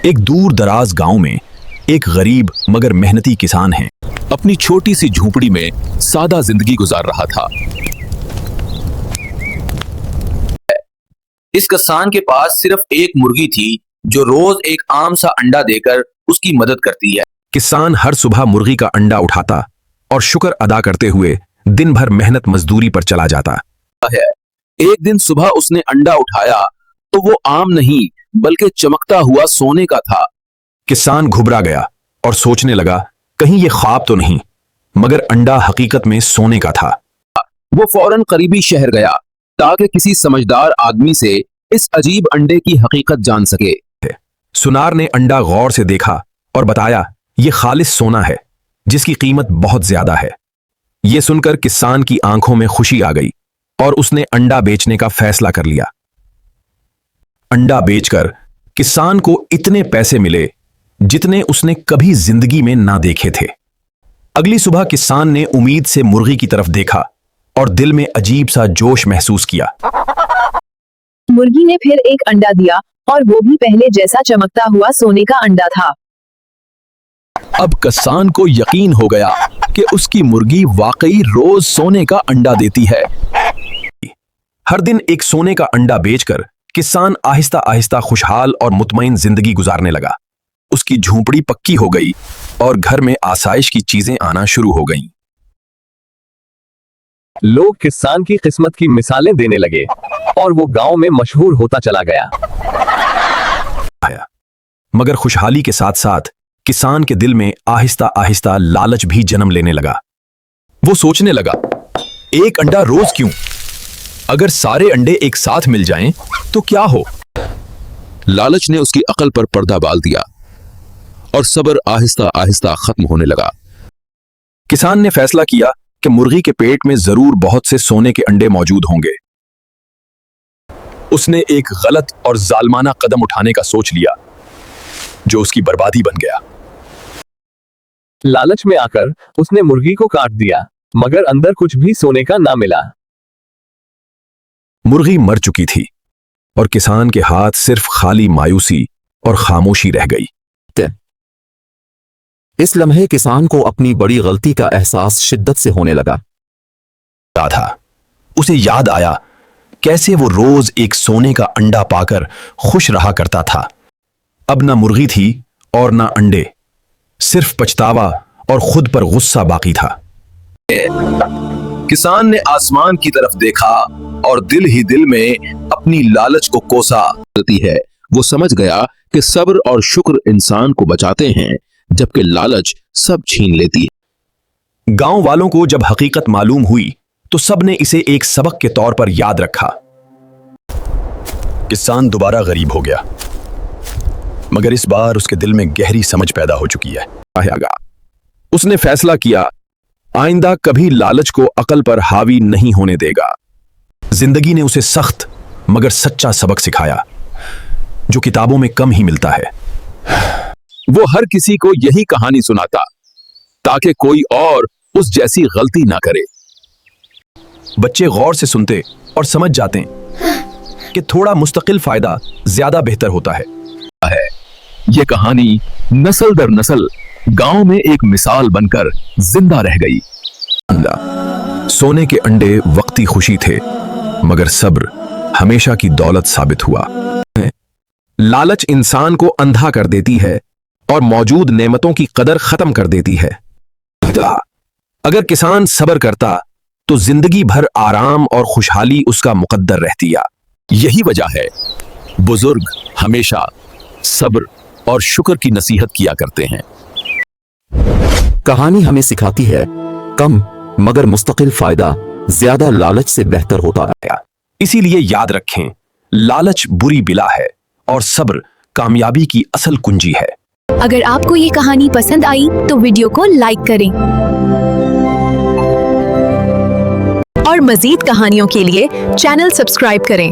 एक दूर दराज गांव में एक गरीब मगर मेहनती किसान है। अपनी छोटी सी झोपड़ी में सादा जिंदगी गुजार रहा था। इस किसान के पास सिर्फ एक मुर्गी थी जो रोज एक आम सा अंडा देकर उसकी मदद करती है। किसान हर सुबह मुर्गी का अंडा उठाता और शुक्र अदा करते हुए दिन भर मेहनत मजदूरी पर चला जाता है। एक दिन सुबह उसने अंडा उठाया तो वो आम नहीं बल्कि चमकता हुआ सोने का था। किसान घबरा गया और सोचने लगा कहीं ये ख्वाब तो नहीं, मगर अंडा हकीकत में सोने का था। वो फौरन करीबी शहर गया ताकि किसी समझदार आदमी से इस अजीब अंडे की हकीकत जान सके। सुनार ने अंडा गौर से देखा और बताया ये खालिस सोना है जिसकी कीमत बहुत ज्यादा है। ये सुनकर किसान की आंखों में खुशी आ गई और उसने अंडा बेचने का फैसला कर लिया। अंडा बेचकर किसान को इतने पैसे मिले जितने उसने कभी जिंदगी में ना देखे थे। अगली सुबह किसान ने उम्मीद से मुर्गी की तरफ देखा और दिल में अजीब सा जोश महसूस किया। मुर्गी ने फिर एक अंडा दिया और वो भी पहले जैसा चमकता हुआ सोने का अंडा था। अब किसान को यकीन हो गया कि उसकी मुर्गी वाकई रोज सोने का अंडा देती है। हर दिन एक सोने का अंडा बेचकर किसान आहिस्ता आहिस्ता खुशहाल और मुतमईन जिंदगी गुजारने लगा। उसकी झोपड़ी पक्की हो गई और घर में आसाइश की चीजें आना शुरू हो गईं। लोग किसान की किस्मत की मिसालें देने लगे और वो गांव में मशहूर होता चला गया। मगर खुशहाली के साथ साथ किसान के दिल में आहिस्ता आहिस्ता लालच भी जन्म लेने लगा। वो सोचने लगा, एक अंडा रोज क्यों? अगर सारे अंडे एक साथ मिल जाएं तो क्या हो? लालच ने उसकी अकल पर पर्दा डाल दिया और सब्र आहिस्ता आहिस्ता खत्म होने लगा। किसान ने फैसला किया कि मुर्गी के पेट में जरूर बहुत से सोने के अंडे मौजूद होंगे। उसने एक गलत और जालमाना कदम उठाने का सोच लिया जो उसकी बर्बादी बन गया। लालच में आकर उसने मुर्गी को काट दिया, मगर अंदर कुछ भी सोने का ना मिला। मुर्गी मर चुकी थी और किसान के हाथ सिर्फ खाली मायूसी और खामोशी रह गई। इस लम्हे किसान को अपनी बड़ी गलती का एहसास शिद्दत से होने लगा। उसे याद आया कैसे वो रोज एक सोने का अंडा पाकर खुश रहा करता था। अब ना मुर्गी थी और ना अंडे, सिर्फ पछतावा और खुद पर गुस्सा बाकी था। किसान ने आसमान की तरफ देखा और दिल ही दिल में अपनी लालच को कोसा है। वो समझ गया कि सब्र और शुक्र इंसान को बचाते हैं जबकि लालच सब छीन लेती है। गांव वालों को जब हकीकत मालूम हुई तो सबने इसे एक सबक के तौर पर याद रखा। किसान दोबारा गरीब हो गया, मगर इस बार उसके दिल में गहरी समझ पैदा हो चुकी है। उसने फैसला किया आइंदा कभी लालच को अकल पर हावी नहीं होने देगा। जिंदगी ने उसे सख्त मगर सच्चा सबक सिखाया जो किताबों में कम ही मिलता है। वो हर किसी को यही कहानी सुनाता ताकि कोई और उस जैसी गलती ना करे। बच्चे गौर से सुनते और समझ जाते कि थोड़ा मुस्तकिल फायदा ज्यादा बेहतर होता है। ये कहानी नस्ल दर नस्ल गांव में एक मिसाल बनकर जिंदा रह गई। सोने के अंडे वक्ती खुशी थे, मगर सब्र हमेशा की दौलत साबित हुआ। लालच इंसान को अंधा कर देती है और मौजूद नेमतों की कदर खत्म कर देती है। अगर किसान सब्र करता तो जिंदगी भर आराम और खुशहाली उसका मुकद्दर रहती। यही वजह है बुजुर्ग हमेशा सब्र और शुक्र की नसीहत किया करते हैं। कहानी हमें सिखाती है कम मगर मुस्तकिल फायदा ज्यादा लालच से बेहतर होता है। इसीलिए याद रखें, लालच बुरी बिला है और सब्र कामयाबी की असल कुंजी है। अगर आपको ये कहानी पसंद आई तो वीडियो को लाइक करें और मजीद कहानियों के लिए चैनल सब्सक्राइब करें।